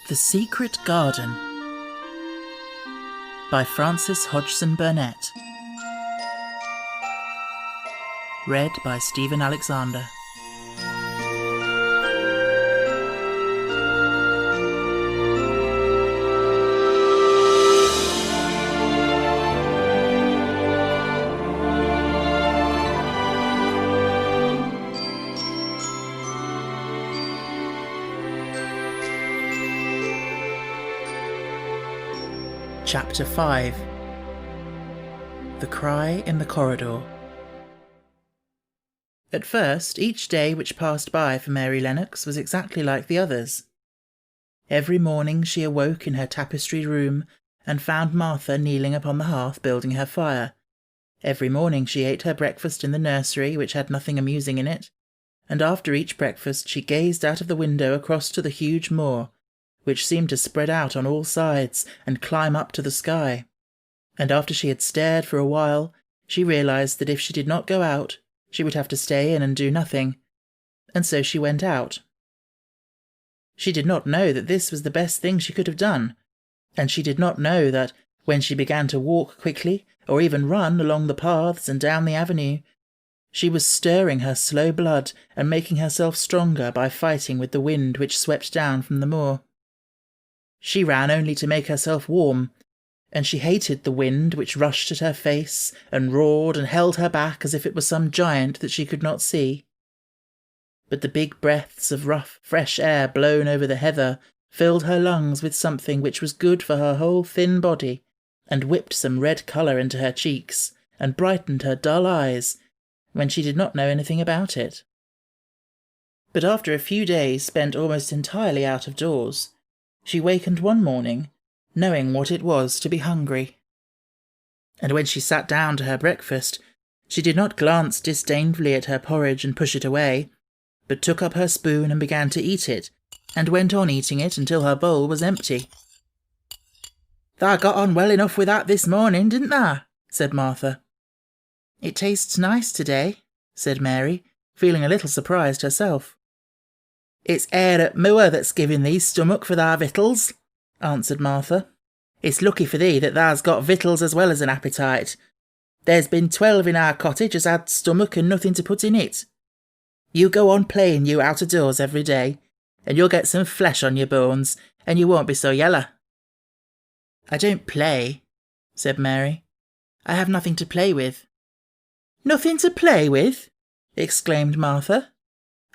The Secret Garden by Frances Hodgson Burnett. Read by Stephen Alexander. Chapter 5. The Cry in the Corridor. At first, each day which passed by for Mary Lennox was exactly like the others. Every morning she awoke in her tapestried room and found Martha kneeling upon the hearth building her fire. Every morning she ate her breakfast in the nursery, which had nothing amusing in it, and after each breakfast she gazed out of the window across to the huge moor, which seemed to spread out on all sides and climb up to the sky. And after she had stared for a while, she realized that if she did not go out, she would have to stay in and do nothing, and so she went out. She did not know that this was the best thing she could have done, and she did not know that, when she began to walk quickly, or even run along the paths and down the avenue, she was stirring her slow blood and making herself stronger by fighting with the wind which swept down from the moor. She ran only to make herself warm, and she hated the wind which rushed at her face and roared and held her back as if it were some giant that she could not see. But the big breaths of rough, fresh air blown over the heather filled her lungs with something which was good for her whole thin body, and whipped some red colour into her cheeks, and brightened her dull eyes, when she did not know anything about it. But after a few days spent almost entirely out of doors, she wakened one morning, knowing what it was to be hungry. And when she sat down to her breakfast, she did not glance disdainfully at her porridge and push it away, but took up her spoon and began to eat it, and went on eating it until her bowl was empty. "Thou got on well enough with that this morning, didn't thou?" said Martha. "It tastes nice today," said Mary, feeling a little surprised herself. "It's air at moor that's giving thee stomach for thy victuals," answered Martha. "It's lucky for thee that thou's got victuals as well as an appetite. There's been 12 in our cottage as had stomach and nothing to put in it. You go on playing you out of doors every day, and you'll get some flesh on your bones, and you won't be so yeller." "I don't play," said Mary. "I have nothing to play with." "Nothing to play with?" exclaimed Martha.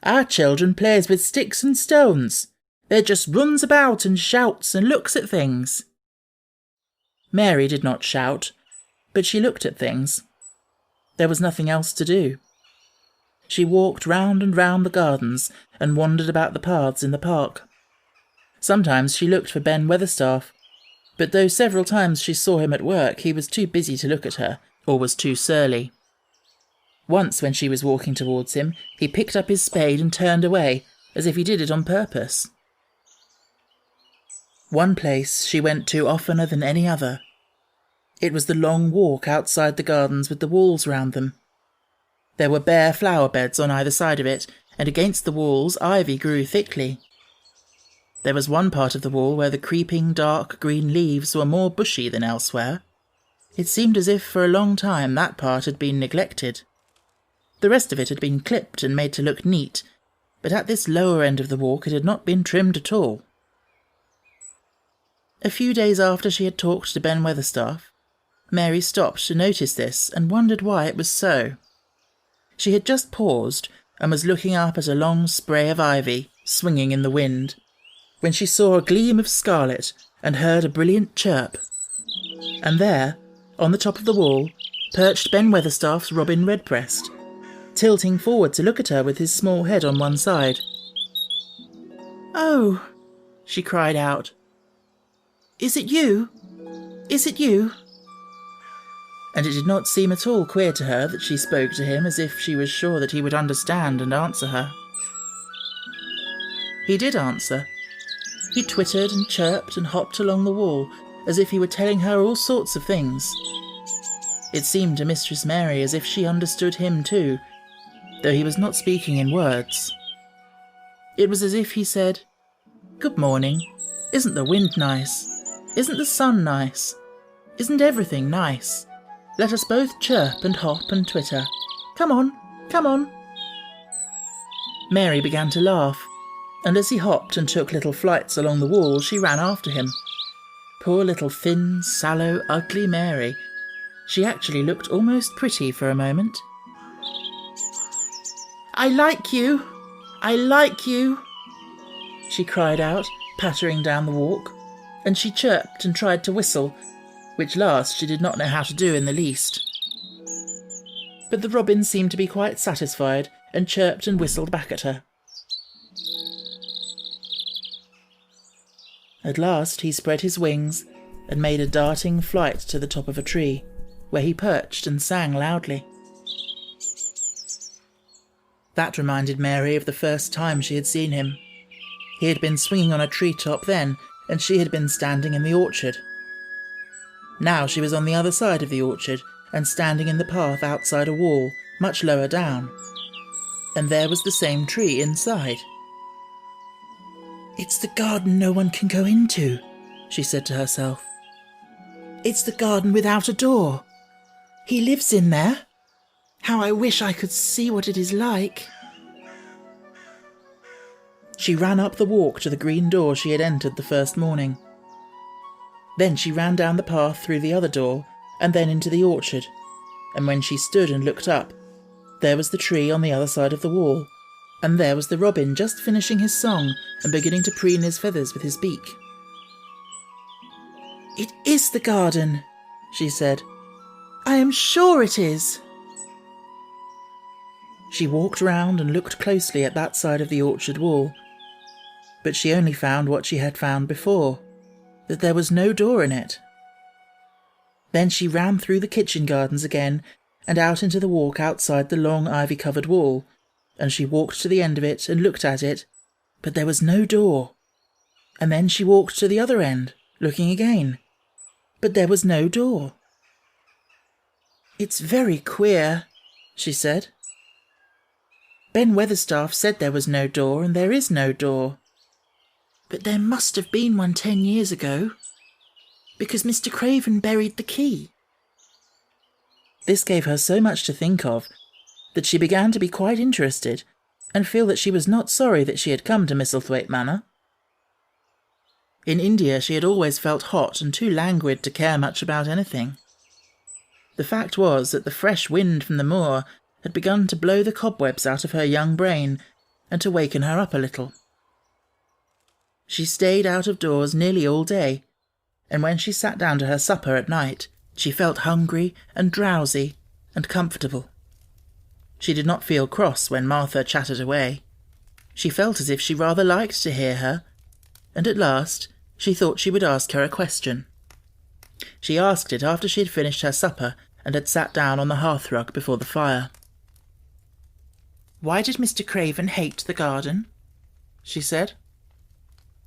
"Our children plays with sticks and stones. They just runs about and shouts and looks at things." Mary did not shout, but she looked at things. There was nothing else to do. She walked round and round the gardens and wandered about the paths in the park. Sometimes she looked for Ben Weatherstaff, but though several times she saw him at work, he was too busy to look at her, or was too surly. Once, when she was walking towards him, he picked up his spade and turned away, as if he did it on purpose. One place she went to oftener than any other. It was the long walk outside the gardens with the walls round them. There were bare flower beds on either side of it, and against the walls ivy grew thickly. There was one part of the wall where the creeping dark green leaves were more bushy than elsewhere. It seemed as if for a long time that part had been neglected. The rest of it had been clipped and made to look neat, but at this lower end of the walk it had not been trimmed at all. A few days after she had talked to Ben Weatherstaff, Mary stopped to notice this and wondered why it was so. She had just paused and was looking up at a long spray of ivy swinging in the wind, when she saw a gleam of scarlet and heard a brilliant chirp. And there, on the top of the wall, perched Ben Weatherstaff's robin redbreast, tilting forward to look at her with his small head on one side. "Oh," she cried out. "Is it you? Is it you?" And it did not seem at all queer to her that she spoke to him as if she was sure that he would understand and answer her. He did answer. He twittered and chirped and hopped along the wall as if he were telling her all sorts of things. It seemed to Mistress Mary as if she understood him too, though he was not speaking in words. It was as if he said, "Good morning. Isn't the wind nice? Isn't the sun nice? Isn't everything nice? Let us both chirp and hop and twitter. Come on, come on. Mary began to laugh, and as he hopped and took little flights along the wall, she ran after him. Poor little thin, sallow, ugly Mary. She actually looked almost pretty for a moment. I like you! I like you! She cried out, pattering down the walk, and she chirped and tried to whistle, which last she did not know how to do in the least. But the robin seemed to be quite satisfied and chirped and whistled back at her. At last he spread his wings and made a darting flight to the top of a tree, where he perched and sang loudly. That reminded Mary of the first time she had seen him. He had been swinging on a treetop then, and she had been standing in the orchard. Now she was on the other side of the orchard and standing in the path outside a wall, much lower down. And there was the same tree inside. It's the garden no one can go into, she said to herself. It's the garden without a door. He lives in there. How I wish I could see what it is like. She ran up the walk to the green door she had entered the first morning. Then she ran down the path through the other door and then into the orchard, and when she stood and looked up, there was the tree on the other side of the wall, and there was the robin just finishing his song and beginning to preen his feathers with his beak. It is the garden, she said. I am sure it is. She walked round and looked closely at that side of the orchard wall, but she only found what she had found before, that there was no door in it. Then she ran through the kitchen gardens again and out into the walk outside the long ivy-covered wall, and she walked to the end of it and looked at it, but there was no door. And then she walked to the other end, looking again, but there was no door. It's very queer, she said. Ben Weatherstaff said there was no door, and there is no door. But there must have been one 10 years ago, because Mr. Craven buried the key. This gave her so much to think of that she began to be quite interested and feel that she was not sorry that she had come to Misselthwaite Manor. In India she had always felt hot and too languid to care much about anything. The fact was that the fresh wind from the moor had begun to blow the cobwebs out of her young brain and to waken her up a little. She stayed out of doors nearly all day, and when she sat down to her supper at night, she felt hungry and drowsy and comfortable. She did not feel cross when Martha chattered away. She felt as if she rather liked to hear her, and at last she thought she would ask her a question. She asked it after she had finished her supper and had sat down on the hearthrug before the fire. "Why did Mr. Craven hate the garden?" she said.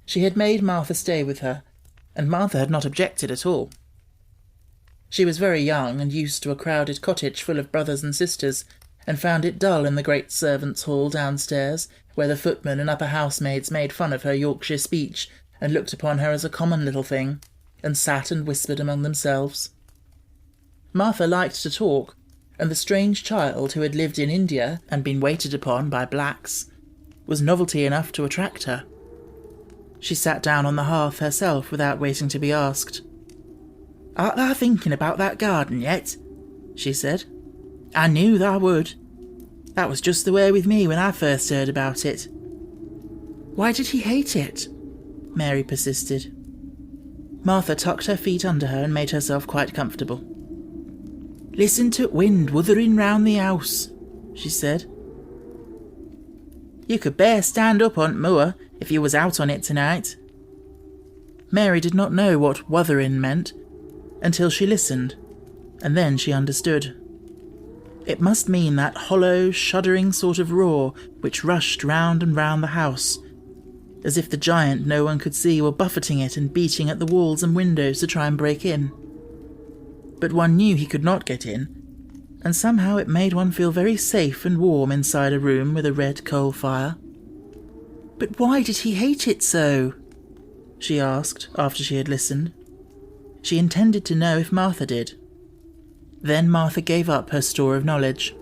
She had made Martha stay with her, and Martha had not objected at all. She was very young and used to a crowded cottage full of brothers and sisters, and found it dull in the great servants' hall downstairs, where the footmen and upper housemaids made fun of her Yorkshire speech and looked upon her as a common little thing, and sat and whispered among themselves. Martha liked to talk, and the strange child who had lived in India and been waited upon by blacks was novelty enough to attract her. She sat down on the hearth herself without waiting to be asked. "Art thou thinking about that garden yet?" she said. "I knew thou would. That was just the way with me when I first heard about it." "Why did he hate it?" Mary persisted. Martha tucked her feet under her and made herself quite comfortable. "Listen to wind wuthering round the house," she said. "You could bear stand up on t' moor if you was out on it tonight." Mary did not know what wuthering meant until she listened, and then she understood. It must mean that hollow, shuddering sort of roar which rushed round and round the house, as if the giant no one could see were buffeting it and beating at the walls and windows to try and break in. But one knew he could not get in, and somehow it made one feel very safe and warm inside a room with a red coal fire. But why did he hate it so? she asked after she had listened. She intended to know if Martha did. Then Martha gave up her store of knowledge.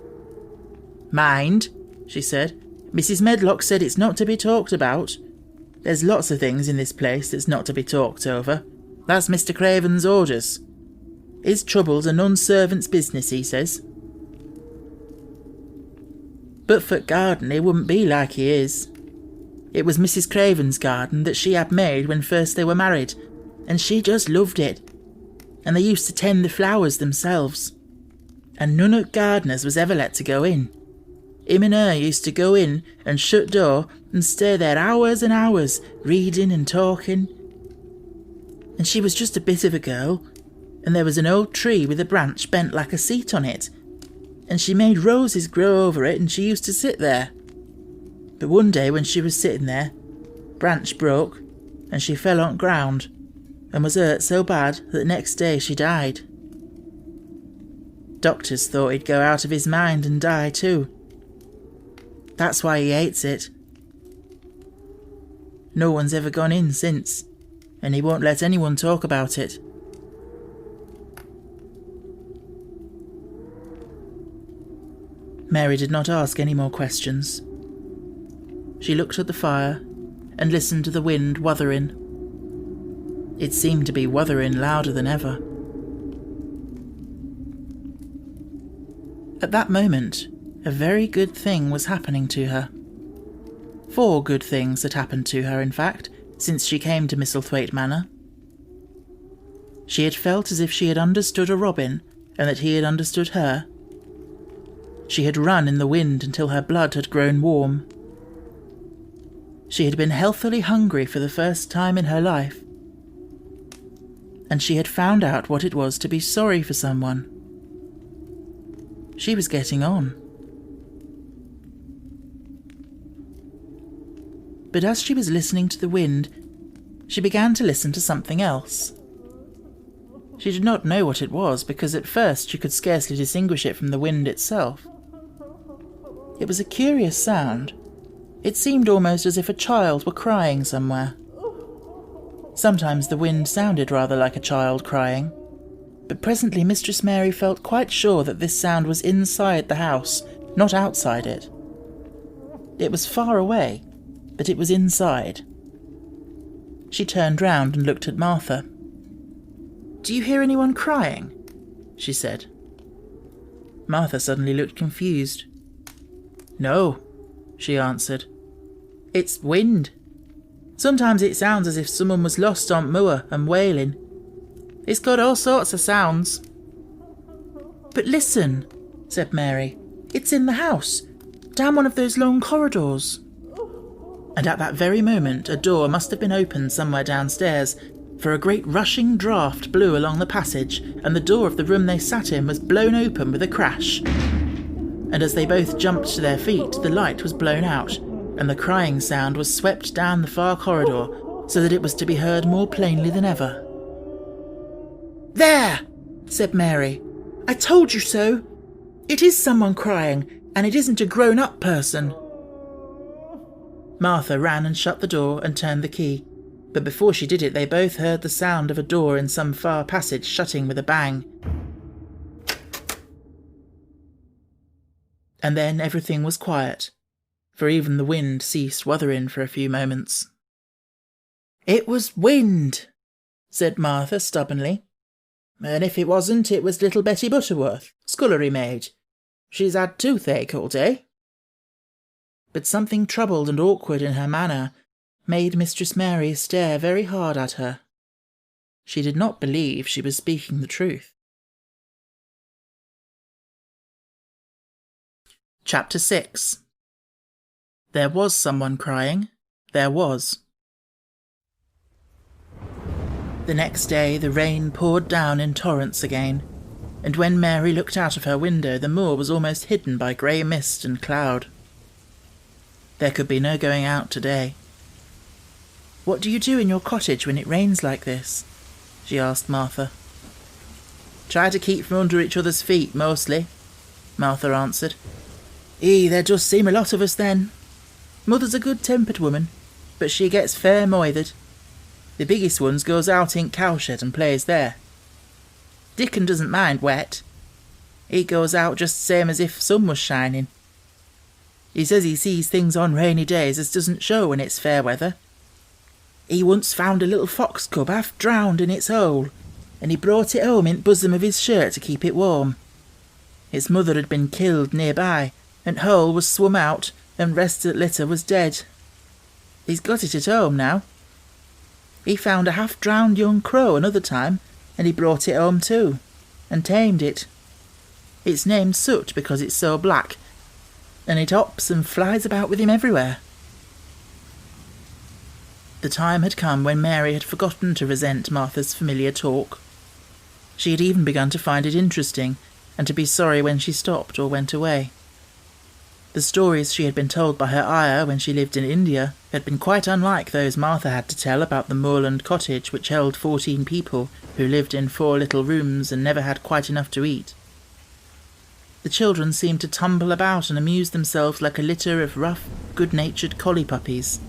"Mind," she said. "Mrs. Medlock said it's not to be talked about. There's lots of things in this place that's not to be talked over. That's Mr. Craven's orders. His trouble's a non-servant's business, he says. But for garden, he wouldn't be like he is. It was Mrs. Craven's garden that she had made when first they were married, and she just loved it. And they used to tend the flowers themselves. And none of the gardeners was ever let to go in. Him and her used to go in and shut door and stay there hours and hours, reading and talking. And she was just a bit of a girl, and there was an old tree with a branch bent like a seat on it, and she made roses grow over it, and she used to sit there. But one day when she was sitting there, branch broke, and she fell on ground, and was hurt so bad that next day she died. Doctors thought he'd go out of his mind and die too. That's why he hates it. No one's ever gone in since, and he won't let anyone talk about it. Mary did not ask any more questions. She looked at the fire and listened to the wind wuthering. It seemed to be wuthering louder than ever. At that moment, a very good thing was happening to her. 4 good things had happened to her, in fact, since she came to Misselthwaite Manor. She had felt as if she had understood a robin, and that he had understood her. She had run in the wind until her blood had grown warm. She had been healthily hungry for the first time in her life. And she had found out what it was to be sorry for someone. She was getting on. But as she was listening to the wind, she began to listen to something else. She did not know what it was, because at first she could scarcely distinguish it from the wind itself. It was a curious sound. It seemed almost as if a child were crying somewhere. Sometimes the wind sounded rather like a child crying, but presently Mistress Mary felt quite sure that this sound was inside the house, not outside it. It was far away, but it was inside. She turned round and looked at Martha. "Do you hear anyone crying?" she said. Martha suddenly looked confused. "No," she answered. "It's wind. Sometimes it sounds as if someone was lost on moor and wailing. It's got all sorts of sounds." "But listen," said Mary. "It's in the house, down one of those long corridors." And at that very moment a door must have been opened somewhere downstairs, for a great rushing draught blew along the passage, and the door of the room they sat in was blown open with a crash. And as they both jumped to their feet, the light was blown out, and the crying sound was swept down the far corridor, so that it was to be heard more plainly than ever. "There!" said Mary. "I told you so. It is someone crying, and it isn't a grown-up person." Martha ran and shut the door and turned the key, but before she did it they both heard the sound of a door in some far passage shutting with a bang. And then everything was quiet, for even the wind ceased wuthering for a few moments. "It was wind," said Martha stubbornly. "And if it wasn't, it was little Betty Butterworth, scullery maid. She's had toothache all day." But something troubled and awkward in her manner made Mistress Mary stare very hard at her. She did not believe she was speaking the truth. Chapter 6. There was someone crying. There was. The next day the rain poured down in torrents again, and when Mary looked out of her window the moor was almost hidden by grey mist and cloud. There could be no going out today. "What do you do in your cottage when it rains like this?" she asked Martha. "Try to keep from under each other's feet, mostly," Martha answered. "There does seem a lot of us then. Mother's a good-tempered woman, but she gets fair moithered. The biggest ones goes out in cowshed and plays there. Dickon doesn't mind wet. He goes out just the same as if sun was shining. He says he sees things on rainy days as doesn't show when it's fair weather. He once found a little fox cub half drowned in its hole, and he brought it home in the bosom of his shirt to keep it warm. Its mother had been killed nearby, and hole was swum out, and rest of the litter was dead. He's got it at home now. He found a half-drowned young crow another time, and he brought it home too, and tamed it. It's named Soot because it's so black, and it hops and flies about with him everywhere. The time had come when Mary had forgotten to resent Martha's familiar talk. She had even begun to find it interesting, and to be sorry when she stopped or went away. The stories she had been told by her ayah when she lived in India had been quite unlike those Martha had to tell about the moorland cottage which held 14 people who lived in 4 little rooms and never had quite enough to eat. The children seemed to tumble about and amuse themselves like a litter of rough, good-natured collie puppies.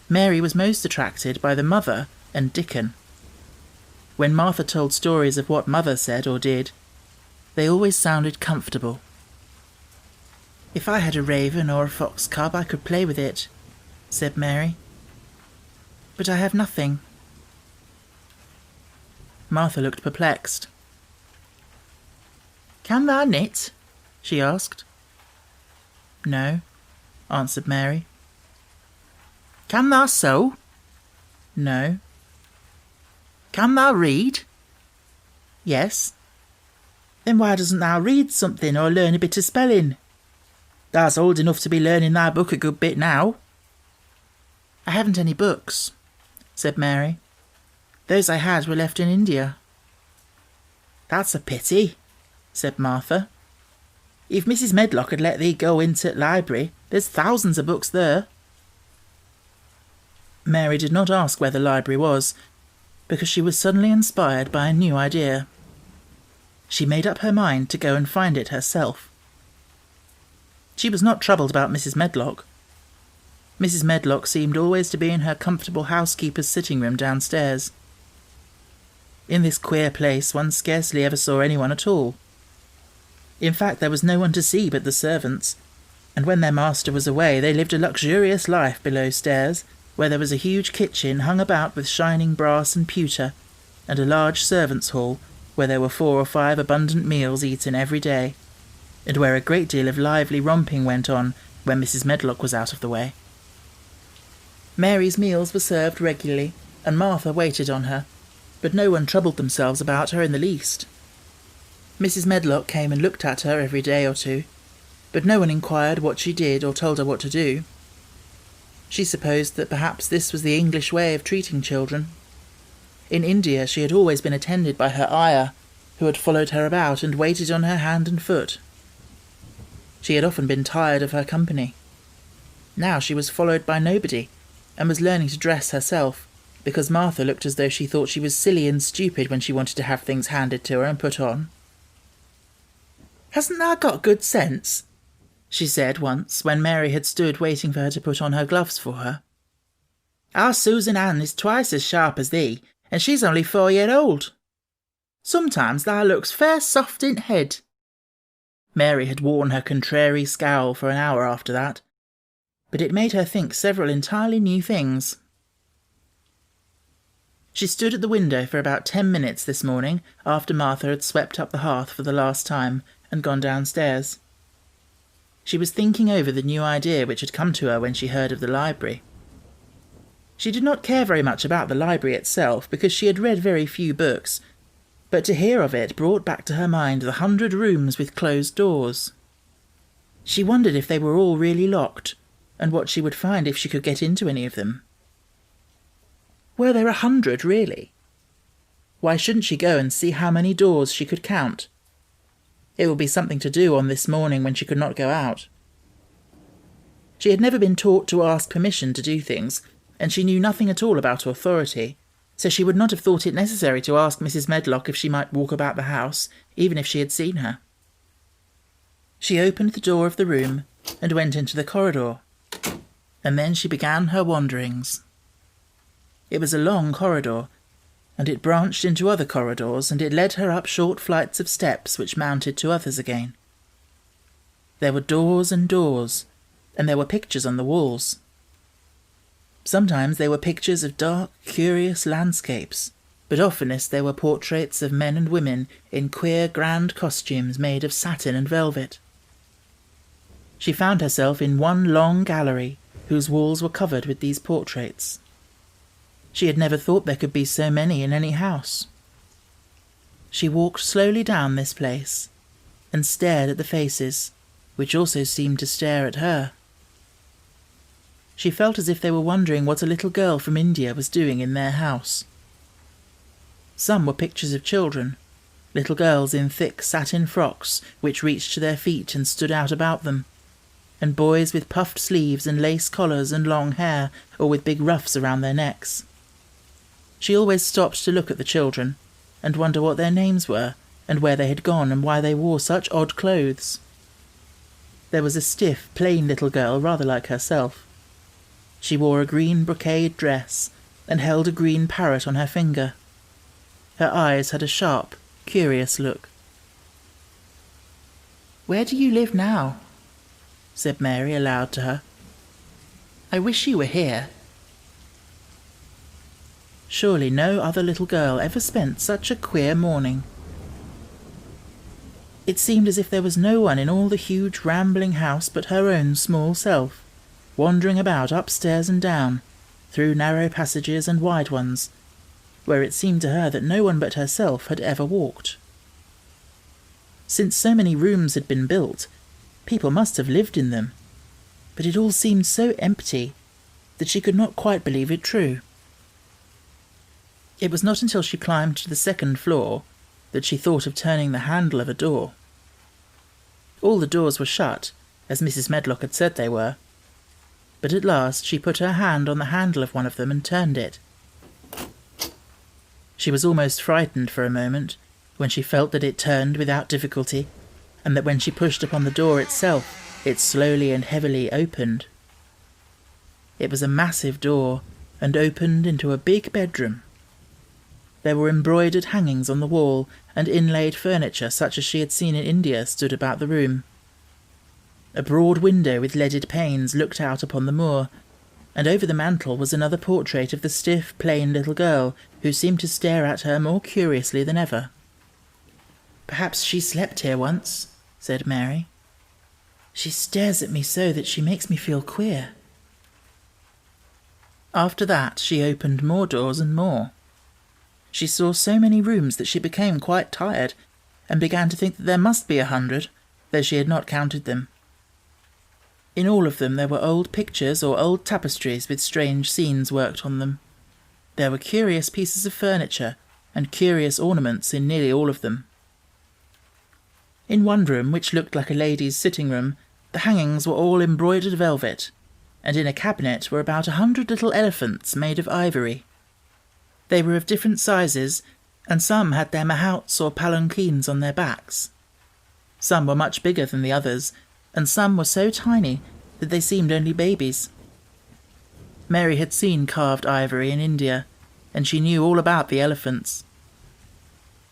Mary was most attracted by the mother and Dickon. When Martha told stories of what mother said or did, they always sounded comfortable. "If I had a raven or a fox cub, I could play with it," said Mary. "But I have nothing." Martha looked perplexed. "Can thou knit?" she asked. "No," answered Mary. "Can thou sew?" "No." "Can thou read?" "Yes." "Then why doesn't thou read something or learn a bit of spelling? Thou's old enough to be learning thy book a good bit now." "I haven't any books," said Mary. "Those I had were left in India." "That's a pity," said Martha. "If Mrs. Medlock had let thee go into the library, there's thousands of books there." Mary did not ask where the library was, because she was suddenly inspired by a new idea. She made up her mind to go and find it herself. She was not troubled about Mrs. Medlock. Mrs. Medlock seemed always to be in her comfortable housekeeper's sitting room downstairs. In this queer place one scarcely ever saw anyone at all. In fact, there was no one to see but the servants, and when their master was away they lived a luxurious life below stairs, where there was a huge kitchen hung about with shining brass and pewter, and a large servants' hall where there were 4 or 5 abundant meals eaten every day, and where a great deal of lively romping went on when Mrs. Medlock was out of the way. Mary's meals were served regularly, and Martha waited on her, but no one troubled themselves about her in the least. Mrs. Medlock came and looked at her every day or two, but no one inquired what she did or told her what to do. She supposed that perhaps this was the English way of treating children. In India she had always been attended by her ayah, who had followed her about and waited on her hand and foot. She had often been tired of her company. Now she was followed by nobody, and was learning to dress herself, because Martha looked as though she thought she was silly and stupid when she wanted to have things handed to her and put on. "Hasn't thou got good sense?" she said once, when Mary had stood waiting for her to put on her gloves for her. "Our Susan Ann is twice as sharp as thee, and she's only 4 year old. Sometimes thou looks fair soft in head." Mary had worn her contrary scowl for an hour after that, but it made her think several entirely new things. She stood at the window for about 10 minutes this morning, after Martha had swept up the hearth for the last time and gone downstairs. She was thinking over the new idea which had come to her when she heard of the library. She did not care very much about the library itself, because she had read very few books, but to hear of it brought back to her mind the 100 rooms with closed doors. She wondered if they were all really locked, and what she would find if she could get into any of them. Were there 100 really? Why shouldn't she go and see how many doors she could count? It would be something to do on this morning when she could not go out. She had never been taught to ask permission to do things, and she knew nothing at all about authority, so she would not have thought it necessary to ask Mrs. Medlock if she might walk about the house, even if she had seen her. She opened the door of the room and went into the corridor, and then she began her wanderings. It was a long corridor, and it branched into other corridors, and it led her up short flights of steps which mounted to others again. There were doors and doors, and there were pictures on the walls. Sometimes they were pictures of dark, curious landscapes, but oftenest they were portraits of men and women in queer, grand costumes made of satin and velvet. She found herself in one long gallery, whose walls were covered with these portraits. She had never thought there could be so many in any house. She walked slowly down this place, and stared at the faces, which also seemed to stare at her. She felt as if they were wondering what a little girl from India was doing in their house. Some were pictures of children, little girls in thick satin frocks which reached to their feet and stood out about them, and boys with puffed sleeves and lace collars and long hair, or with big ruffs around their necks. She always stopped to look at the children, and wonder what their names were, and where they had gone, and why they wore such odd clothes. There was a stiff, plain little girl rather like herself. She wore a green brocade dress, and held a green parrot on her finger. Her eyes had a sharp, curious look. "Where do you live now?" said Mary aloud to her. "I wish you were here." Surely no other little girl ever spent such a queer morning. It seemed as if there was no one in all the huge rambling house but her own small self, wandering about upstairs and down, through narrow passages and wide ones, where it seemed to her that no one but herself had ever walked. Since so many rooms had been built, people must have lived in them, but it all seemed so empty that she could not quite believe it true. It was not until she climbed to the second floor that she thought of turning the handle of a door. All the doors were shut, as Mrs. Medlock had said they were, but at last she put her hand on the handle of one of them and turned it. She was almost frightened for a moment, when she felt that it turned without difficulty, and that when she pushed upon the door itself, it slowly and heavily opened. It was a massive door, and opened into a big bedroom. There were embroidered hangings on the wall, and inlaid furniture such as she had seen in India stood about the room. A broad window with leaded panes looked out upon the moor, and over the mantel was another portrait of the stiff, plain little girl, who seemed to stare at her more curiously than ever. "Perhaps she slept here once," said Mary. "She stares at me so that she makes me feel queer." After that she opened more doors and more. She saw so many rooms that she became quite tired, and began to think that there must be 100, though she had not counted them. In all of them there were old pictures or old tapestries with strange scenes worked on them. There were curious pieces of furniture and curious ornaments in nearly all of them. In one room, which looked like a lady's sitting room, the hangings were all embroidered velvet, and in a cabinet were about 100 little elephants made of ivory. They were of different sizes, and some had their mahouts or palanquins on their backs. Some were much bigger than the others, and some were so tiny that they seemed only babies. Mary had seen carved ivory in India, and she knew all about the elephants.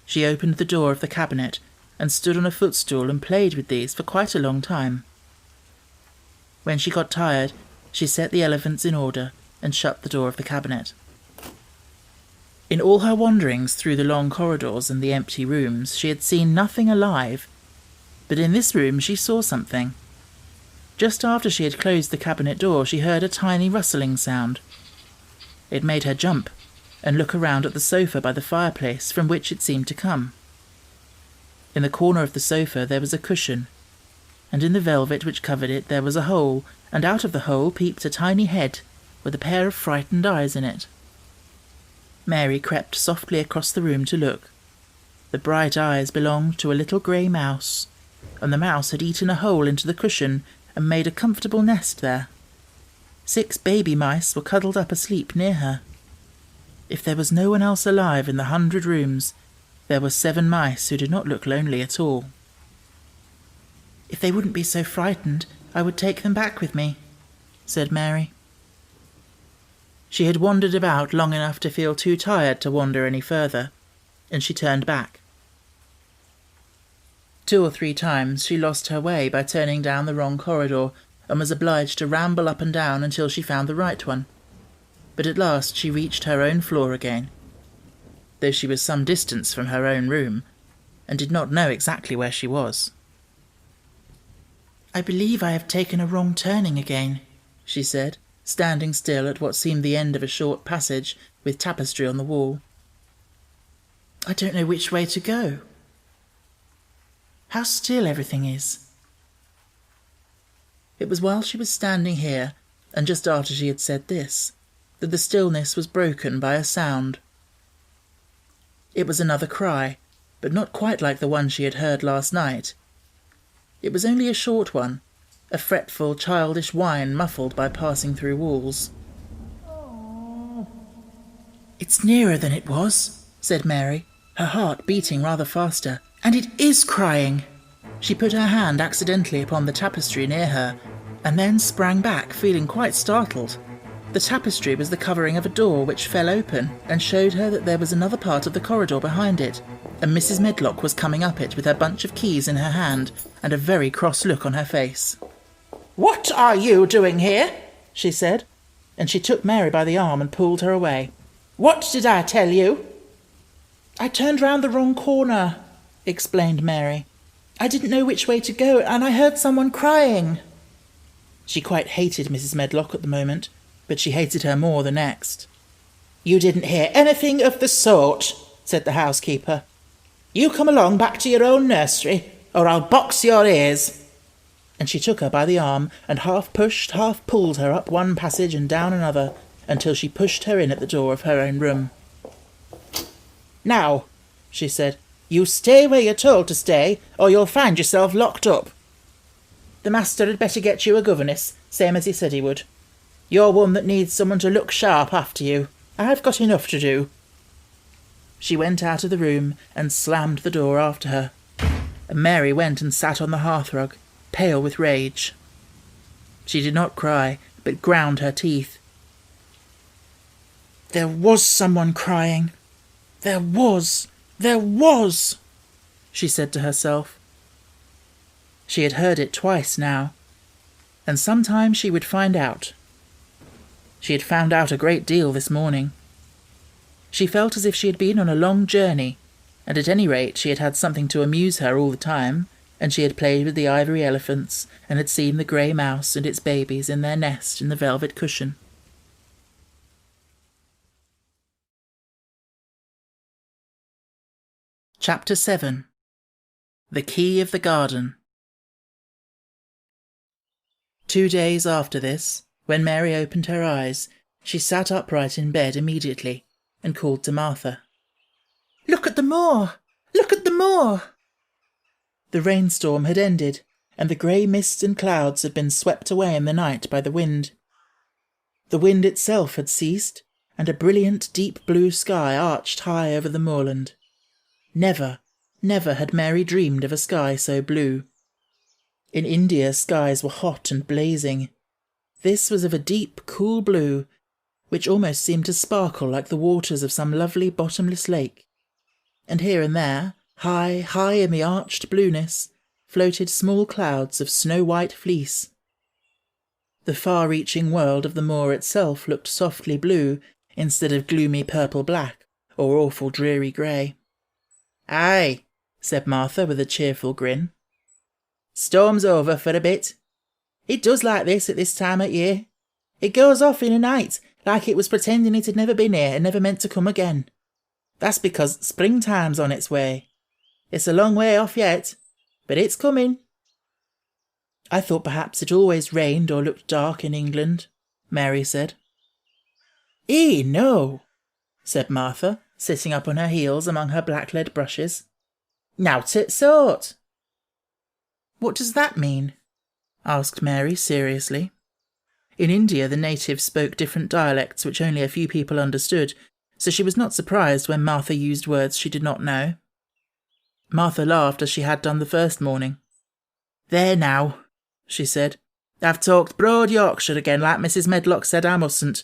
She opened the door of the cabinet and stood on a footstool and played with these for quite a long time. When she got tired, she set the elephants in order and shut the door of the cabinet. In all her wanderings through the long corridors and the empty rooms, she had seen nothing alive, but in this room she saw something. Just after she had closed the cabinet door, she heard a tiny rustling sound. It made her jump and look around at the sofa by the fireplace from which it seemed to come. In the corner of the sofa there was a cushion, and in the velvet which covered it there was a hole, and out of the hole peeped a tiny head with a pair of frightened eyes in it. Mary crept softly across the room to look. The bright eyes belonged to a little grey mouse, and the mouse had eaten a hole into the cushion and made a comfortable nest there. 6 baby mice were cuddled up asleep near her. If there was no one else alive in the 100 rooms, there were 7 mice who did not look lonely at all. "If they wouldn't be so frightened, I would take them back with me," said Mary. She had wandered about long enough to feel too tired to wander any further, and she turned back. 2 or 3 times she lost her way by turning down the wrong corridor and was obliged to ramble up and down until she found the right one. But at last she reached her own floor again, though she was some distance from her own room, and did not know exactly where she was. "I believe I have taken a wrong turning again," she said, standing still at what seemed the end of a short passage with tapestry on the wall. "I don't know which way to go. How still everything is." It was while she was standing here, and just after she had said this, that the stillness was broken by a sound. It was another cry, but not quite like the one she had heard last night. It was only a short one, a fretful, childish whine muffled by passing through walls. "It's nearer than it was," said Mary, her heart beating rather faster. "And it is crying." She put her hand accidentally upon the tapestry near her, and then sprang back, feeling quite startled. The tapestry was the covering of a door which fell open and showed her that there was another part of the corridor behind it, and Mrs. Medlock was coming up it with her bunch of keys in her hand and a very cross look on her face. "What are you doing here?" she said, and she took Mary by the arm and pulled her away. "What did I tell you?" "I turned round the wrong corner," explained Mary. "I didn't know which way to go, and I heard someone crying." She quite hated Mrs. Medlock at the moment, but she hated her more the next. "You didn't hear anything of the sort," said the housekeeper. "You come along back to your own nursery, or I'll box your ears." And she took her by the arm and half pushed, half pulled her up one passage and down another, until she pushed her in at the door of her own room. "Now," she said, "you stay where you're told to stay, or you'll find yourself locked up. The master had better get you a governess, same as he said he would. You're one that needs someone to look sharp after you. I've got enough to do." She went out of the room and slammed the door after her, and Mary went and sat on the hearthrug, pale with rage. She did not cry, but ground her teeth. "There was someone crying. There was, she said to herself. She had heard it twice now, and sometime she would find out. She had found out a great deal this morning. She felt as if she had been on a long journey, and at any rate she had had something to amuse her all the time, and she had played with the ivory elephants, and had seen the grey mouse and its babies in their nest in the velvet cushion. Chapter 7. The Key of the Garden. 2 days after this, when Mary opened her eyes, she sat upright in bed immediately and called to Martha. "Look at the moor! Look at the moor!" The rainstorm had ended, and the grey mists and clouds had been swept away in the night by the wind. The wind itself had ceased, and a brilliant deep blue sky arched high over the moorland. Never, never had Mary dreamed of a sky so blue. In India skies were hot and blazing. This was of a deep, cool blue, which almost seemed to sparkle like the waters of some lovely bottomless lake. And here and there, high, high in the arched blueness, floated small clouds of snow-white fleece. The far-reaching world of the moor itself looked softly blue instead of gloomy purple-black or awful dreary grey. "Aye," said Martha with a cheerful grin. "Storm's over for a bit. It does like this at this time of year. It goes off in a night, like it was pretending it had never been here and never meant to come again. That's because springtime's on its way. It's a long way off yet, but it's coming." "I thought perhaps it always rained or looked dark in England," Mary said. No," said Martha, sitting up on her heels among her black-lead brushes. "Nowt o' sort." "What does that mean?" asked Mary seriously. In India the natives spoke different dialects which only a few people understood, so she was not surprised when Martha used words she did not know. Martha laughed as she had done the first morning. "There now," she said, "I've talked broad Yorkshire again like Mrs. Medlock said I mustn't.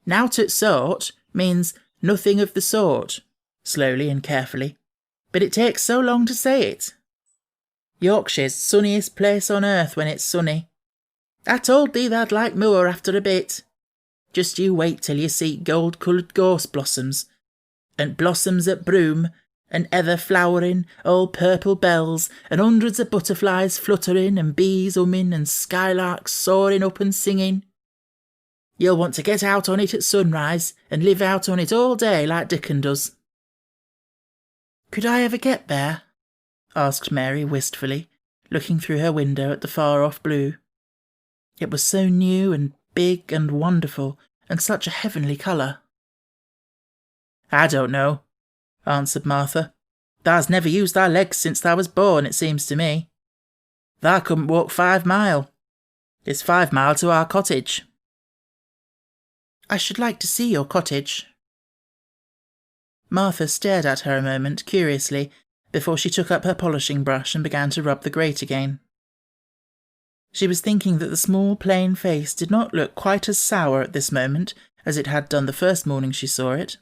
Nowt at sort means nothing of the sort, slowly and carefully, but it takes so long to say it. Yorkshire's sunniest place on earth when it's sunny. I told thee tha'd like moor after a bit. Just you wait till you see gold-coloured gorse blossoms, and blossoms at broom, and heather flowering, all purple bells, and hundreds of butterflies fluttering, and bees humming, and skylarks soaring up and singing. You'll want to get out on it at sunrise, and live out on it all day like Dickon does. Could I ever get there? Asked Mary wistfully, looking through her window at the far-off blue. It was so new and big and wonderful, and such a heavenly colour. I don't know, answered Martha. Thou's never used thy legs since thou was born, it seems to me. Thou couldn't walk 5 mile. It's 5 mile to our cottage. I should like to see your cottage. Martha stared at her a moment curiously before she took up her polishing brush and began to rub the grate again. She was thinking that the small plain face did not look quite as sour at this moment as it had done the first morning she saw it.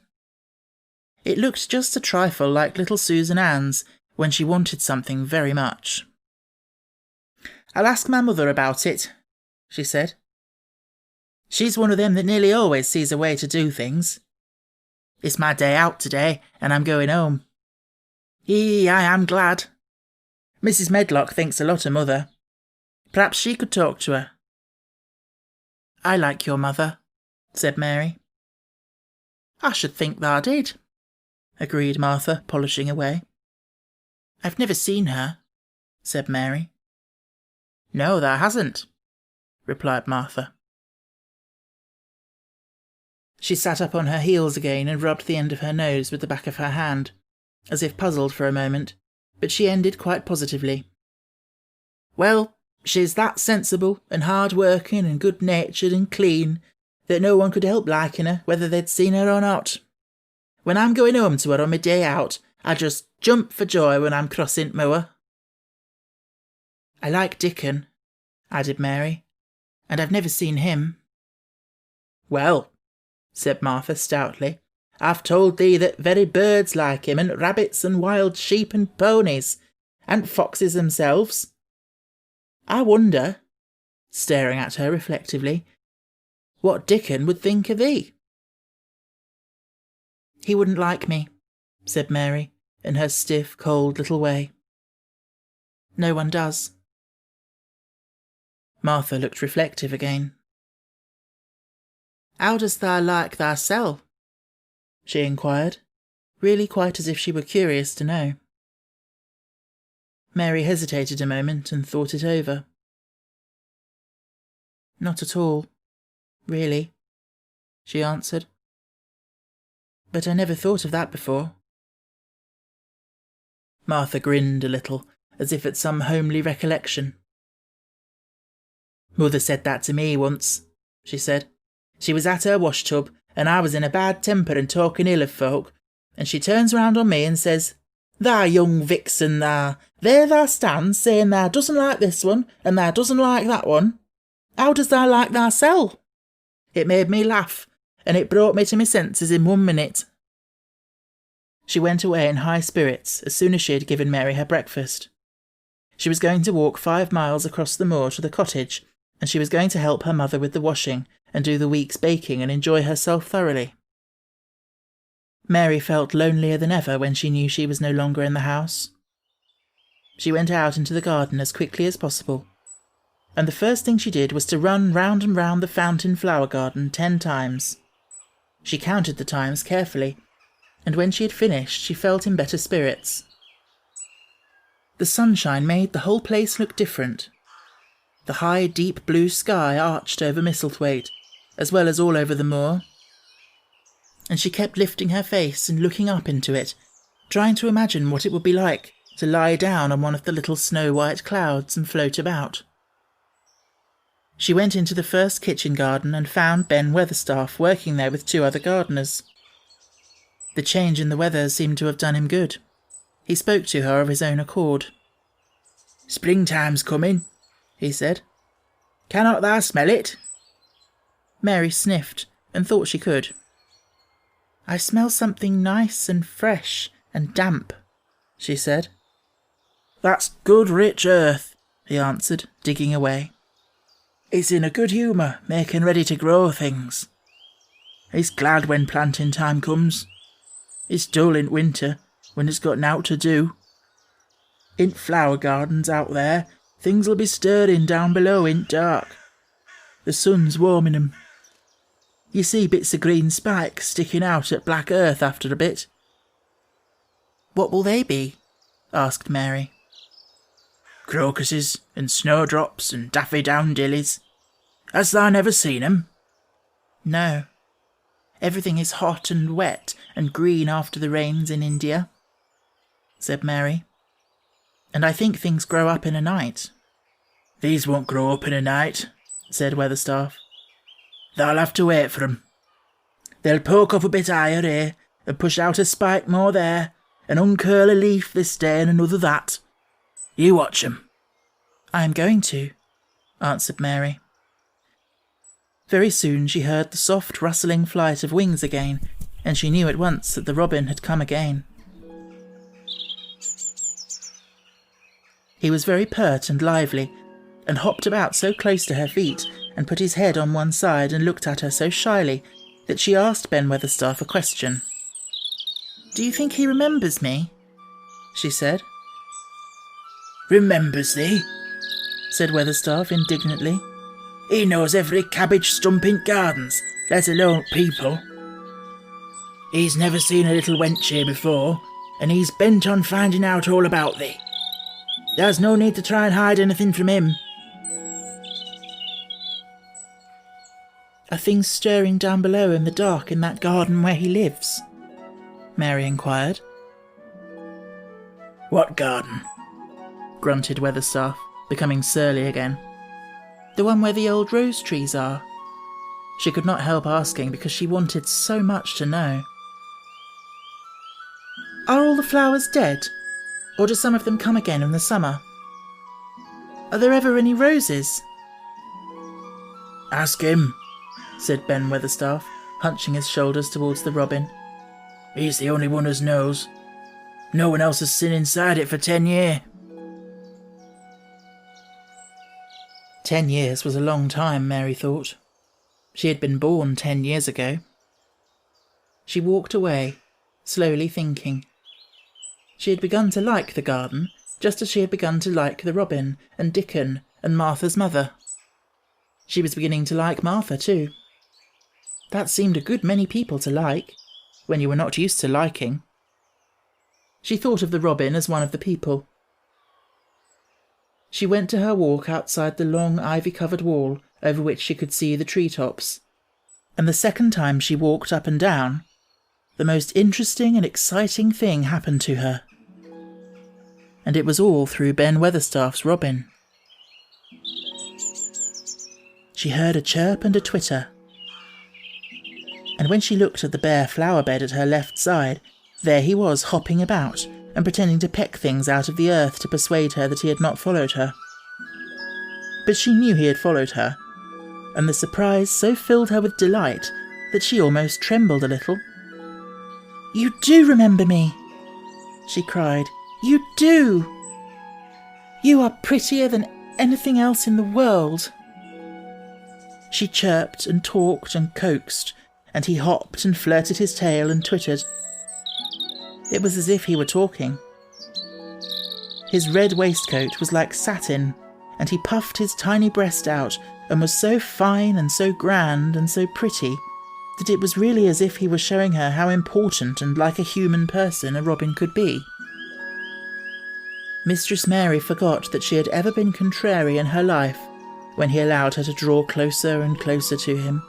It looked just a trifle like little Susan Ann's when she wanted something very much. I'll ask my mother about it, she said. She's one of them that nearly always sees a way to do things. It's my day out today, and I'm going home. I am glad. Mrs. Medlock thinks a lot of Mother. Perhaps she could talk to her. I like your mother, said Mary. I should think thou did, agreed Martha, polishing away. I've never seen her, said Mary. No, thou hasn't, replied Martha. She sat up on her heels again and rubbed the end of her nose with the back of her hand, as if puzzled for a moment, but she ended quite positively. Well, she's that sensible and hard-working and good-natured and clean that no one could help liking her, whether they'd seen her or not. When I'm going home to her on my day out, I just jump for joy when I'm crossing moor. I like Dickon, added Mary, and I've never seen him. Well, said Martha stoutly, I've told thee that very birds like him, and rabbits and wild sheep and ponies, and foxes themselves. I wonder, staring at her reflectively, what Dickon would think of thee. He wouldn't like me, said Mary, in her stiff, cold little way. No one does. Martha looked reflective again. How does thou like thyself? She inquired, really quite as if she were curious to know. Mary hesitated a moment and thought it over. Not at all, really, she answered. But I never thought of that before. Martha grinned a little, as if at some homely recollection. Mother said that to me once, she said. She was at her wash-tub, and I was in a bad temper and talking ill of folk, and she turns round on me and says, Thou young vixen, thou, there thou stands, saying thou doesn't like this one, and thou doesn't like that one. How does thou like thyself? It made me laugh, and it brought me to my senses in 1 minute. She went away in high spirits as soon as she had given Mary her breakfast. She was going to walk 5 miles across the moor to the cottage, and she was going to help her mother with the washing and do the week's baking and enjoy herself thoroughly. Mary felt lonelier than ever when she knew she was no longer in the house. She went out into the garden as quickly as possible, and the first thing she did was to run round and round the fountain flower garden 10 times. She counted the times carefully, and when she had finished she felt in better spirits. The sunshine made the whole place look different. The high, deep blue sky arched over Misselthwaite, as well as all over the moor, and she kept lifting her face and looking up into it, trying to imagine what it would be like to lie down on one of the little snow-white clouds and float about. She went into the first kitchen garden and found Ben Weatherstaff working there with 2 other gardeners. The change in the weather seemed to have done him good. He spoke to her of his own accord. "Springtime's coming," he said. "Cannot thou smell it?" Mary sniffed and thought she could. "I smell something nice and fresh and damp," she said. "That's good rich earth," he answered, digging away. "It's in a good humour, making ready to grow things. It's glad when planting time comes. It's dull in winter, when it's got nowt to do. In flower gardens out there, things'll be stirring down below in dark. The sun's warming 'em. You see bits of green spikes sticking out at black earth after a bit." "What will they be?" asked Mary. "Crocuses and snowdrops and daffydowndillies. Has thou never seen 'em?" "No. Everything is hot and wet and green after the rains in India," said Mary. "And I think things grow up in a night." "These won't grow up in a night," said Weatherstaff. "Thou'll have to wait for 'em. They'll poke up a bit higher here, and push out a spike more there, and uncurl a leaf this day and another that. You watch 'em." "I am going to," answered Mary. Very soon she heard the soft rustling flight of wings again, and she knew at once that the robin had come again. He was very pert and lively, and hopped about so close to her feet, and put his head on one side and looked at her so shyly that she asked Ben Weatherstaff a question. "Do you think he remembers me?" she said. "Remembers thee?" said Weatherstaff indignantly. "He knows every cabbage stump in gardens, let alone people. He's never seen a little wench here before, and he's bent on finding out all about thee. There's no need to try and hide anything from him." "Are things stirring down below in the dark in that garden where he lives?" Mary inquired. "What garden?" grunted Weatherstaff, becoming surly again. "The one where the old rose trees are." She could not help asking because she wanted so much to know. "Are all the flowers dead, or do some of them come again in the summer? Are there ever any roses?" "Ask him," said Ben Weatherstaff, hunching his shoulders towards the robin. "He's the only one as knows. No one else has seen inside it for 10 years. 10 years was a long time, Mary thought. She had been born 10 years ago. She walked away, slowly thinking. She had begun to like the garden, just as she had begun to like the robin and Dickon and Martha's mother. She was beginning to like Martha too. That seemed a good many people to like, when you were not used to liking. She thought of the robin as one of the people. She went to her walk outside the long ivy-covered wall over which she could see the tree-tops, and the second time she walked up and down, the most interesting and exciting thing happened to her. And it was all through Ben Weatherstaff's robin. She heard a chirp and a twitter, and when she looked at the bare flower bed at her left side, there he was hopping about and pretending to peck things out of the earth to persuade her that he had not followed her. But she knew he had followed her, and the surprise so filled her with delight that she almost trembled a little. "You do remember me!" she cried. "You do! You are prettier than anything else in the world!" She chirped and talked and coaxed, and he hopped and flirted his tail and twittered. It was as if he were talking. His red waistcoat was like satin, and he puffed his tiny breast out and was so fine and so grand and so pretty that it was really as if he were showing her how important and like a human person a robin could be. Mistress Mary forgot that she had ever been contrary in her life when he allowed her to draw closer and closer to him,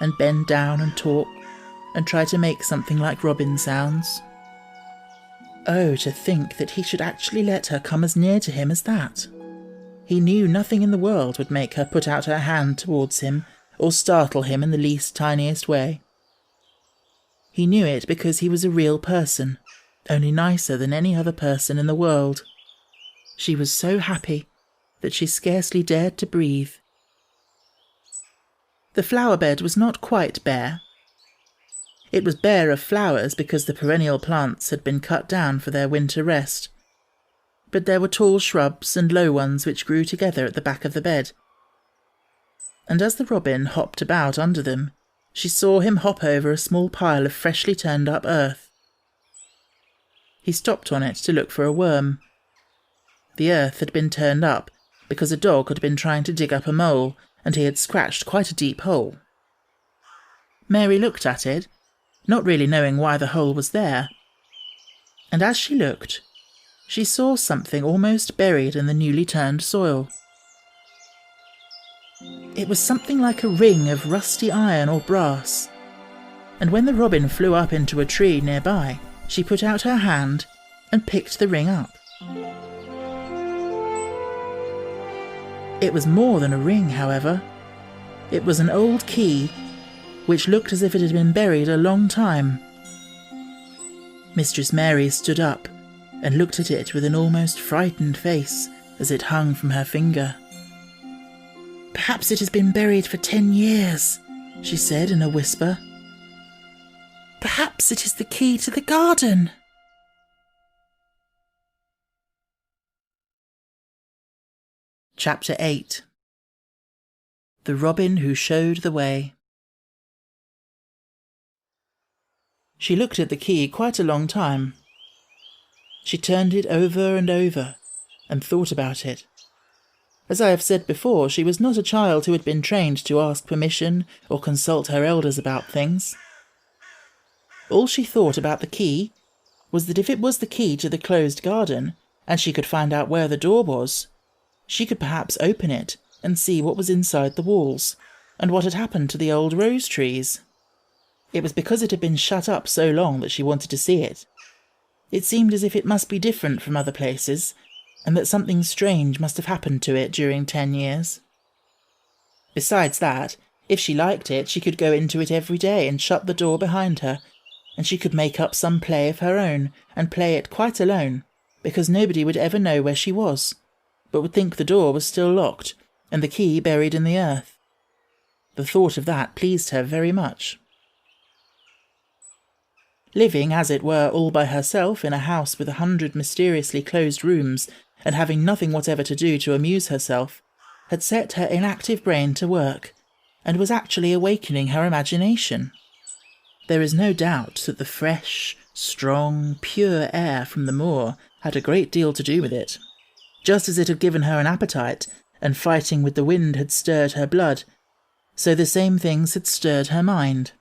and bend down and talk, and try to make something like robin sounds. Oh, to think that he should actually let her come as near to him as that! He knew nothing in the world would make her put out her hand towards him, or startle him in the least tiniest way. He knew it because he was a real person, only nicer than any other person in the world. She was so happy that she scarcely dared to breathe. The flower bed was not quite bare. It was bare of flowers because the perennial plants had been cut down for their winter rest, but there were tall shrubs and low ones which grew together at the back of the bed. And as the robin hopped about under them, she saw him hop over a small pile of freshly turned up earth. He stopped on it to look for a worm. The earth had been turned up because a dog had been trying to dig up a mole, and he had scratched quite a deep hole. Mary looked at it, not really knowing why the hole was there, and as she looked, she saw something almost buried in the newly turned soil. It was something like a ring of rusty iron or brass, and when the robin flew up into a tree nearby, she put out her hand and picked the ring up. It was more than a ring, however. It was an old key, which looked as if it had been buried a long time. Mistress Mary stood up and looked at it with an almost frightened face as it hung from her finger. "Perhaps it has been buried for 10 years, she said in a whisper. "Perhaps it is the key to the garden." Chapter 8. The Robin Who Showed the Way. She looked at the key quite a long time. She turned it over and over and thought about it. As I have said before, she was not a child who had been trained to ask permission or consult her elders about things. All she thought about the key was that if it was the key to the closed garden, and she could find out where the door was, she could perhaps open it and see what was inside the walls, and what had happened to the old rose trees. It was because it had been shut up so long that she wanted to see it. It seemed as if it must be different from other places, and that something strange must have happened to it during 10 years. Besides that, if she liked it, she could go into it every day and shut the door behind her, and she could make up some play of her own and play it quite alone, because nobody would ever know where she was, but would think the door was still locked and the key buried in the earth. The thought of that pleased her very much. Living, as it were, all by herself in a house with 100 mysteriously closed rooms, and having nothing whatever to do to amuse herself, had set her inactive brain to work, and was actually awakening her imagination. There is no doubt that the fresh, strong, pure air from the moor had a great deal to do with it. Just as it had given her an appetite, and fighting with the wind had stirred her blood, so the same things had stirred her mind.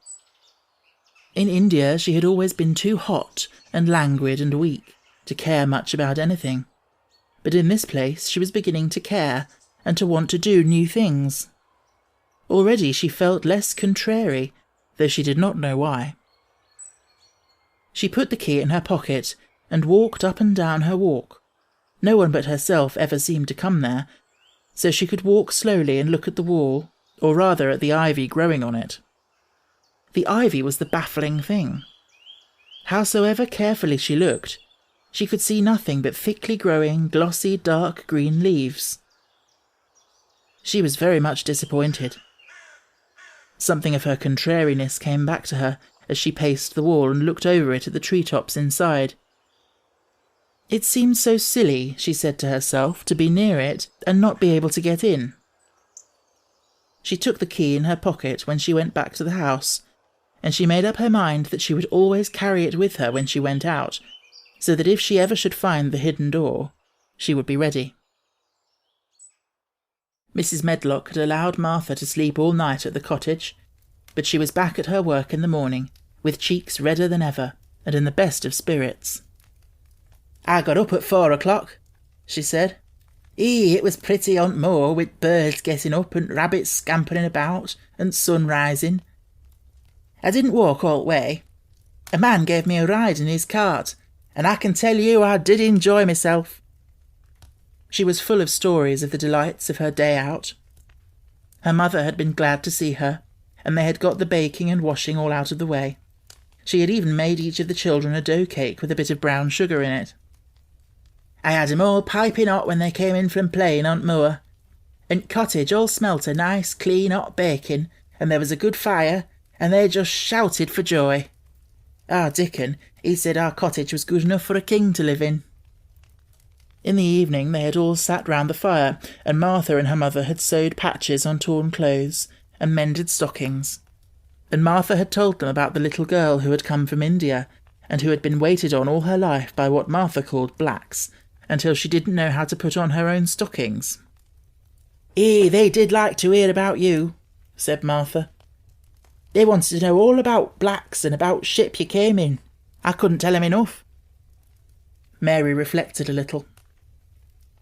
In India she had always been too hot and languid and weak to care much about anything, but in this place she was beginning to care and to want to do new things. Already she felt less contrary, though she did not know why. She put the key in her pocket and walked up and down her walk. No one but herself ever seemed to come there, so she could walk slowly and look at the wall, or rather at the ivy growing on it. The ivy was the baffling thing. Howsoever carefully she looked, she could see nothing but thickly growing, glossy, dark green leaves. She was very much disappointed. Something of her contrariness came back to her as she paced the wall and looked over it at the treetops inside. It seemed so silly, she said to herself, to be near it and not be able to get in. She took the key in her pocket when she went back to the house, and she made up her mind that she would always carry it with her when she went out, so that if she ever should find the hidden door, she would be ready. Mrs. Medlock had allowed Martha to sleep all night at the cottage, but she was back at her work in the morning, with cheeks redder than ever, and in the best of spirits. "I got up at 4 o'clock, she said. It was pretty on moor, with birds getting up and rabbits scampering about and sun rising. I didn't walk all the way. A man gave me a ride in his cart, and I can tell you I did enjoy myself." She was full of stories of the delights of her day out. Her mother had been glad to see her, and they had got the baking and washing all out of the way. She had even made each of the children a dough cake with a bit of brown sugar in it. "I had 'em all piping hot when they came in from playing on moor, and cottage all smelt of nice, clean, hot baking, and there was a good fire, and they just shouted for joy. Our Dickon, he said our cottage was good enough for a king to live in. In the evening they had all sat round the fire, and Martha and her mother had sewed patches on torn clothes and mended stockings. And Martha had told them about the little girl who had come from India, and who had been waited on all her life by what Martha called blacks, until she didn't know how to put on her own stockings. They did like to hear about you," said Martha. "They wanted to know all about blacks and about ship you came in. I couldn't tell 'em enough." Mary reflected a little.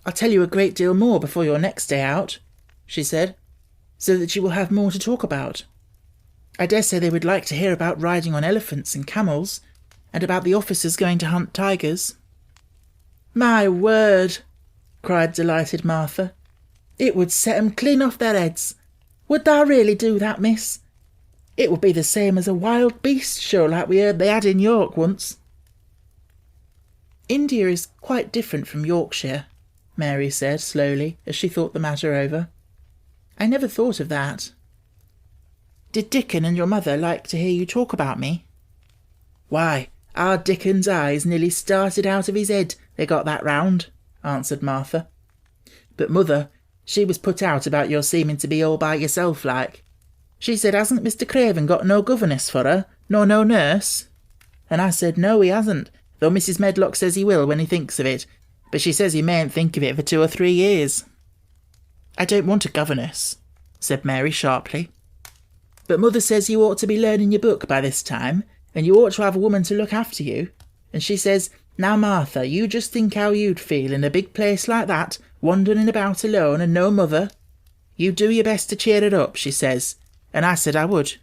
"I'll tell you a great deal more before your next day out," she said, "so that you will have more to talk about. I dare say they would like to hear about riding on elephants and camels, and about the officers going to hunt tigers." "My word!" cried delighted Martha. "It would set 'em clean off their heads. Would thou really do that, miss? It would be the same as a wild beast show like we heard they had in York once." "India is quite different from Yorkshire," Mary said slowly, as she thought the matter over. "I never thought of that. Did Dickon and your mother like to hear you talk about me?" "Why, our Dickon's eyes nearly started out of his head, they got that round," answered Martha. "But mother, she was put out about your seeming to be all by yourself like. She said, 'Hasn't Mr. Craven got no governess for her, nor no nurse?' And I said, 'No, he hasn't, though Mrs. Medlock says he will when he thinks of it, but she says he mayn't think of it for 2 or 3 years. "I don't want a governess," said Mary sharply. "But mother says you ought to be learning your book by this time, and you ought to have a woman to look after you. And she says, 'Now, Martha, you just think how you'd feel in a big place like that, wandering about alone and no mother. You do your best to cheer her up,' she says, and I said I would."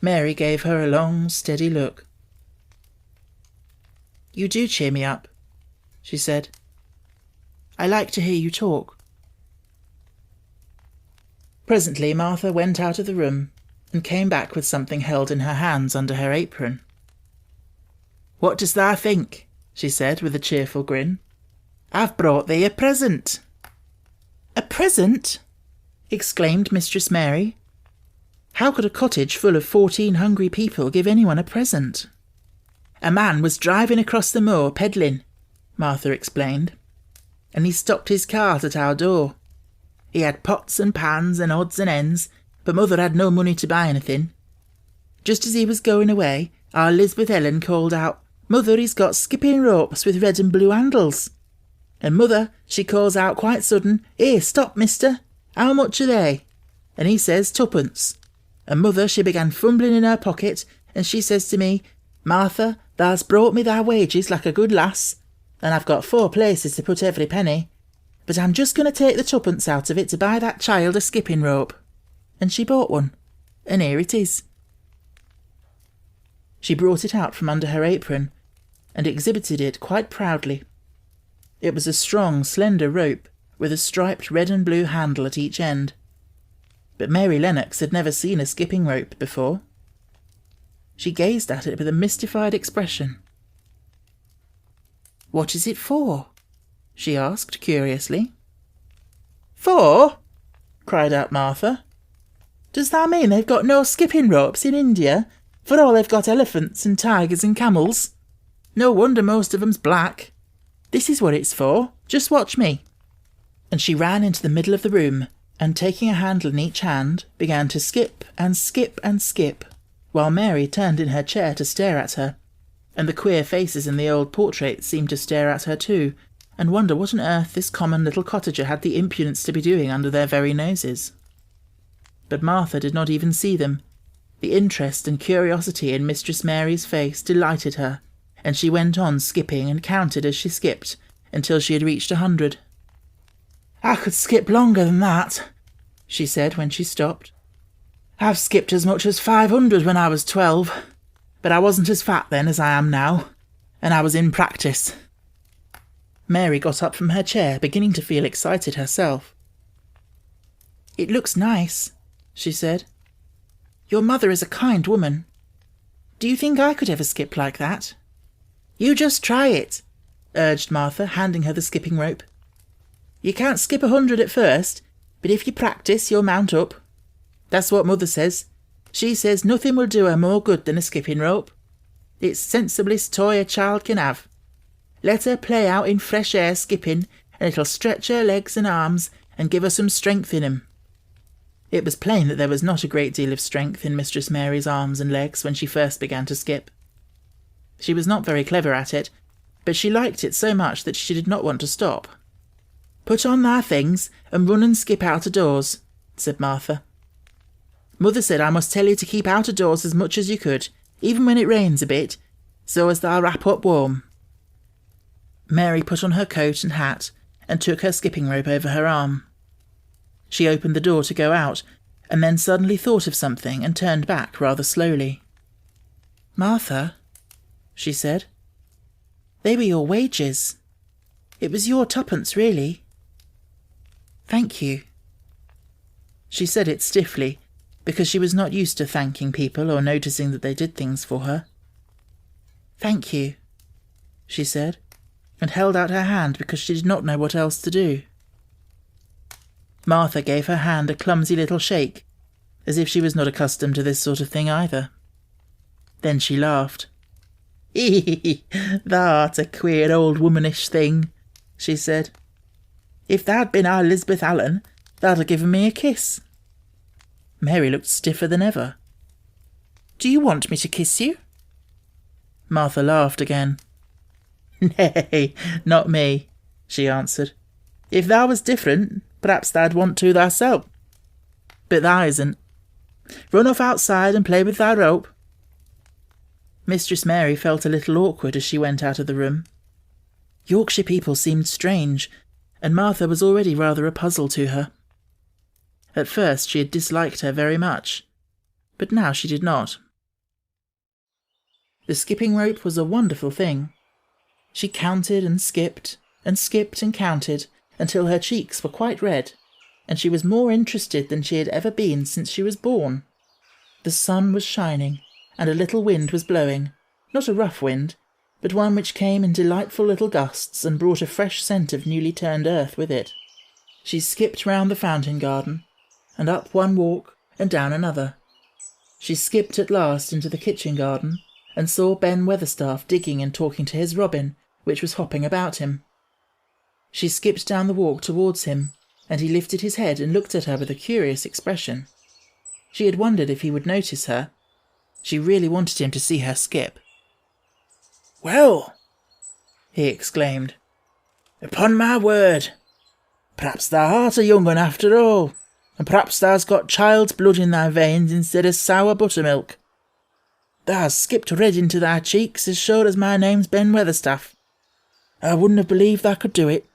Mary gave her a long, steady look. "You do cheer me up," she said. "I like to hear you talk." Presently Martha went out of the room and came back with something held in her hands under her apron. "What dost thou think?" she said with a cheerful grin. "I've brought thee a present." "A present?" exclaimed Mistress Mary. How could a cottage full of 14 hungry people give anyone a present? "A man was driving across the moor peddling," Martha explained, "and he stopped his cart at our door. He had pots and pans and odds and ends, but mother had no money to buy anything. Just as he was going away, our Lisbeth Ellen called out, 'Mother, he's got skipping ropes with red and blue handles.' And mother, she calls out quite sudden, 'Here, stop, mister, how much are they?' And he says 2pence. And mother, she began fumbling in her pocket, and she says to me, 'Martha, thou's brought me thy wages like a good lass, and I've got 4 places to put every penny, but I'm just going to take the 2pence out of it to buy that child a skipping rope.' And she bought one, and here it is." She brought it out from under her apron, and exhibited it quite proudly. It was a strong, slender rope, with a striped red and blue handle at each end. But Mary Lennox had never seen a skipping rope before. She gazed at it with a mystified expression. "What is it for?" she asked curiously. "For?" cried out Martha. "Does that mean they've got no skipping ropes in India, for all they've got elephants and tigers and camels? No wonder most of 'em's black. This is what it's for. Just watch me." And she ran into the middle of the room, and taking a handle in each hand, began to skip and skip and skip, while Mary turned in her chair to stare at her, and the queer faces in the old portraits seemed to stare at her too, and wonder what on earth this common little cottager had the impudence to be doing under their very noses. But Martha did not even see them. The interest and curiosity in Mistress Mary's face delighted her, and she went on skipping and counted as she skipped, until she had reached 100. "I could skip longer than that," she said when she stopped. "I've skipped as much as 500 when I was 12, but I wasn't as fat then as I am now, and I was in practice." Mary got up from her chair, beginning to feel excited herself. "It looks nice," she said. "Your mother is a kind woman. Do you think I could ever skip like that?" "You just try it," urged Martha, handing her the skipping rope. "You can't skip 100 at first, but if you practice you'll mount up. That's what Mother says. She says nothing will do her more good than a skipping rope. It's sensiblest toy a child can have. Let her play out in fresh air skipping, and it'll stretch her legs and arms and give her some strength in 'em." It was plain that there was not a great deal of strength in Mistress Mary's arms and legs when she first began to skip. She was not very clever at it, but she liked it so much that she did not want to stop. "Put on thy things and run and skip out of doors," said Martha. "Mother said I must tell you to keep out of doors as much as you could, even when it rains a bit, so as thou wrap up warm." Mary put on her coat and hat and took her skipping rope over her arm. She opened the door to go out, and then suddenly thought of something and turned back rather slowly. "Martha," she said, "they were your wages. It was your twopence, really. Thank you." She said it stiffly, because she was not used to thanking people or noticing that they did things for her. "Thank you," she said, and held out her hand because she did not know what else to do. Martha gave her hand a clumsy little shake, as if she was not accustomed to this sort of thing either. Then she laughed. "Thou'rt a queer old womanish thing," she said. "If thou'd been our Lisbeth Allen, thou'd have given me a kiss." Mary looked stiffer than ever. "Do you want me to kiss you?" Martha laughed again. "Nay, not me," she answered. "If thou was different, perhaps thou'd want to thyself. But thou isn't. Run off outside and play with thy rope." Mistress Mary felt a little awkward as she went out of the room. Yorkshire people seemed strange, and Martha was already rather a puzzle to her. At first she had disliked her very much, but now she did not. The skipping rope was a wonderful thing. She counted and skipped and counted until her cheeks were quite red, and she was more interested than she had ever been since she was born. The sun was shining, and a little wind was blowing, not a rough wind, but one which came in delightful little gusts and brought a fresh scent of newly turned earth with it. She skipped round the fountain garden, and up one walk and down another. She skipped at last into the kitchen garden, and saw Ben Weatherstaff digging and talking to his robin, which was hopping about him. She skipped down the walk towards him, and he lifted his head and looked at her with a curious expression. She had wondered if he would notice her. She really wanted him to see her skip. "Well," he exclaimed, "upon my word, perhaps thou art a young one after all, and perhaps thou's got child's blood in thy veins instead of sour buttermilk. Thou's skipped red into thy cheeks as sure as my name's Ben Weatherstaff. I wouldn't have believed thou could do it."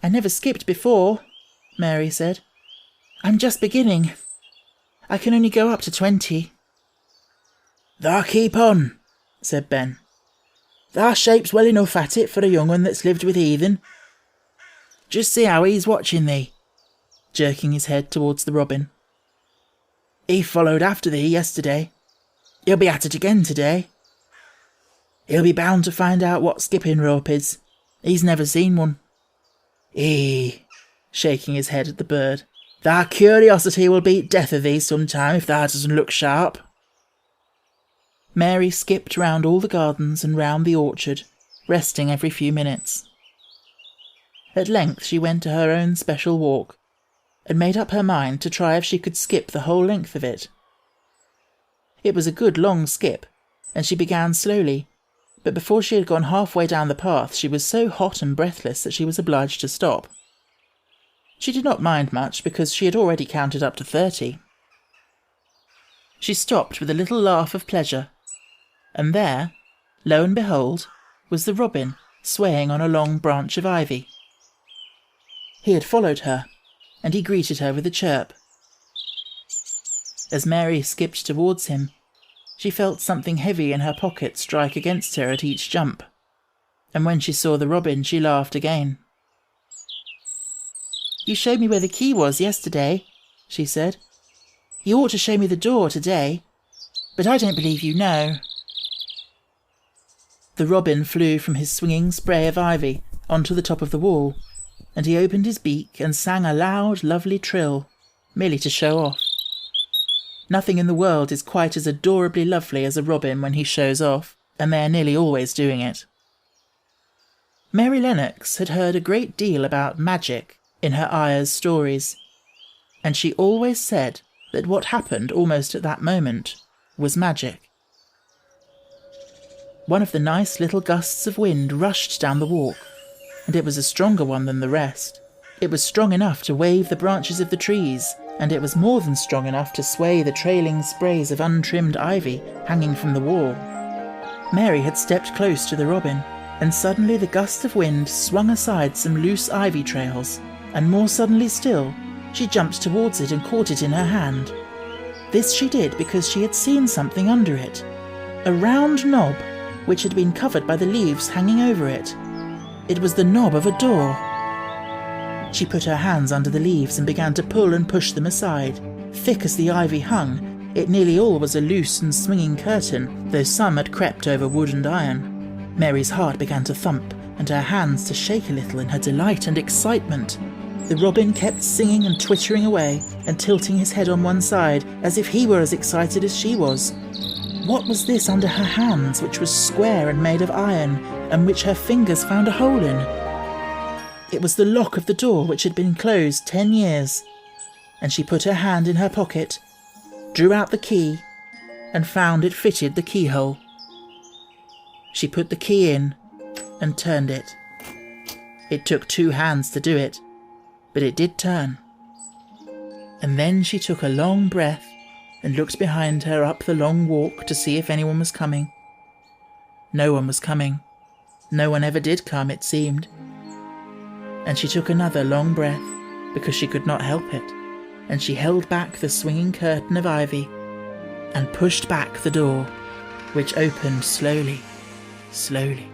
"I never skipped before," Mary said. "I'm just beginning. I can only go up to 20. "Thou keep on," said Ben. "Thou shapes well enough at it for a young one that's lived with heathen. Just see how he's watching thee," jerking his head towards the robin. "He followed after thee yesterday. He'll be at it again today. He'll be bound to find out what skipping rope is. He's never seen one. Shaking his head at the bird, "thy curiosity will beat death of thee sometime if thou doesn't look sharp." Mary skipped round all the gardens and round the orchard, resting every few minutes. At length she went to her own special walk, and made up her mind to try if she could skip the whole length of it. It was a good long skip, and she began slowly, but before she had gone halfway down the path she was so hot and breathless that she was obliged to stop. She did not mind much, because she had already counted up to 30. She stopped with a little laugh of pleasure, and there, lo and behold, was the robin swaying on a long branch of ivy. He had followed her, and he greeted her with a chirp. As Mary skipped towards him, she felt something heavy in her pocket strike against her at each jump, and when she saw the robin she laughed again. "You showed me where the key was yesterday," she said. "You ought to show me the door today, but I don't believe you know." The robin flew from his swinging spray of ivy onto the top of the wall, and he opened his beak and sang a loud, lovely trill, merely to show off. Nothing in the world is quite as adorably lovely as a robin when he shows off, and they are nearly always doing it. Mary Lennox had heard a great deal about magic in her ayah's stories, and she always said that what happened almost at that moment was magic. One of the nice little gusts of wind rushed down the walk, and it was a stronger one than the rest. It was strong enough to wave the branches of the trees, and it was more than strong enough to sway the trailing sprays of untrimmed ivy hanging from the wall. Mary had stepped close to the robin, and suddenly the gust of wind swung aside some loose ivy trails, and more suddenly still, she jumped towards it and caught it in her hand. This she did because she had seen something under it, a round knob which had been covered by the leaves hanging over it. It was the knob of a door. She put her hands under the leaves and began to pull and push them aside. Thick as the ivy hung, it nearly all was a loose and swinging curtain, though some had crept over wood and iron. Mary's heart began to thump, and her hands to shake a little in her delight and excitement. The robin kept singing and twittering away, and tilting his head on one side, as if he were as excited as she was. What was this under her hands, which was square and made of iron, and which her fingers found a hole in? It was the lock of the door, which had been closed 10 years, and she put her hand in her pocket, drew out the key, and found it fitted the keyhole. She put the key in and turned it. It took 2 hands to do it, but it did turn. And then she took a long breath and looked behind her up the long walk to see if anyone was coming. No one was coming. No one ever did come, it seemed. And she took another long breath, because she could not help it, and she held back the swinging curtain of ivy and pushed back the door, which opened slowly, slowly.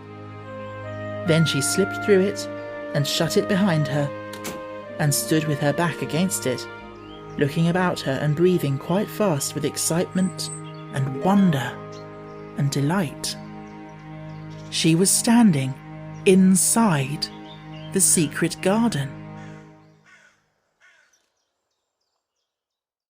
Then she slipped through it and shut it behind her, and stood with her back against it, looking about her and breathing quite fast with excitement and wonder and delight. She was standing inside the secret garden.